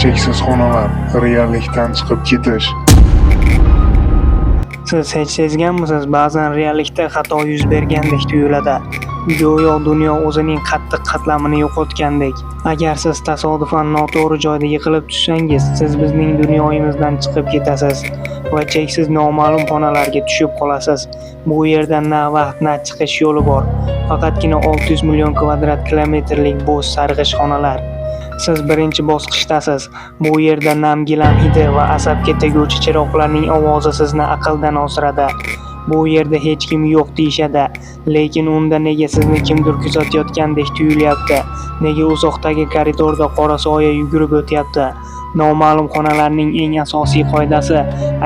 cheksiz xonalar, reallikdan chiqib ketish. Siz hech sezganmisiz, ba'zan reallikda xato yuz bergandek tuyuladi. Go'yo dunyo o'zining qattiq qatlamini yo'qotgandek. Agar siz tasodifan noto'g'ri joyda yiqilib tushsangiz, siz bizning dunyoyimizdan chiqib ketasiz va cheksiz noma'lum xonalarga tushib qolasiz. Bu yerda na vaqt, na chiqish yo'li bor. Faqatgina 600 million kvadrat kilometrlik bo'sh sarg'ish xonalar. Siz birinchi bosqichdasiz. Bu yerda nam gilam hidi va asabga teguvchi chiroqlarning ovozi sizni aqldan osiradi. Bu yerda hech kim yo'q deyishadi, lekin unda nega sizni kimdir kuzatayotgandek tuyulyapti? Nega uzoqdagi koridorda qora soya yugurib o'tyapti? Noma'lum xonalarning eng asosiy qoidasi: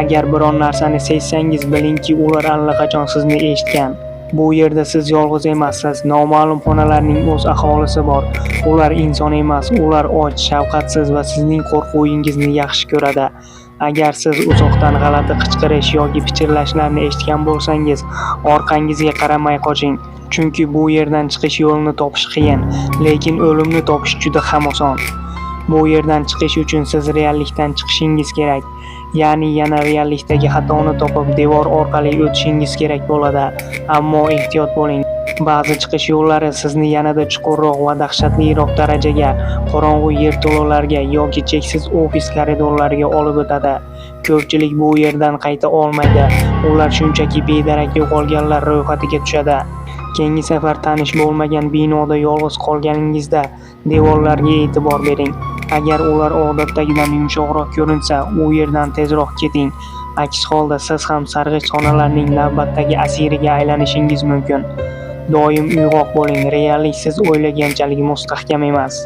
agar biron narsani sezsangiz, bilingki, ular allaqachon sizni eshitgan. Bu yerda siz yolg'iz emassiz. Noma'lum xonalarning o'z aholisi bor. Ular inson emas, ular och, shafqatsiz va sizning qo'rquvingizni yaxshi ko'radi. Agar siz uzoqdan g'alati qichqirish yoki pichirlashlarni eshitgan bo'lsangiz, orqangizga qaramay qoching. Chunki bu yerdan chiqish yo'lini topish qiyin, lekin o'limni topish juda ham oson. Bu yerdan chiqish uchun siz reallikdan chiqishingiz kerak. Ya'ni yana reallikdagi xatoni topib, devor orqali o'tishingiz kerak bo'ladi. Ammo ehtiyot bo'ling. Ba'zi chiqish yo'llari sizni yanada chuqurroq va dahshatliroq darajaga, qorong'u yerto'lalarga yoki cheksiz ofis koridorlariga olib o'tadi. Ko'pchilik bu yerdan qayta olmaydi. Ular shunchaki bedarak yo'qolganlar ro'yxatiga tushadi. Keyingi safar tanish bo'lmagan binoda yolg'iz qolganingizda devorlarga e'tibor bering. Agar ular odatdagidan yumshoqroq ko'rinsa, u yerdan tezroq keting. Aks holda siz ham sarg'ish xonalarning navbatdagi asiriga aylanishingiz mumkin. Doim uyg'oq bo'ling. Reallik siz o'ylaganchalik mustahkam emas.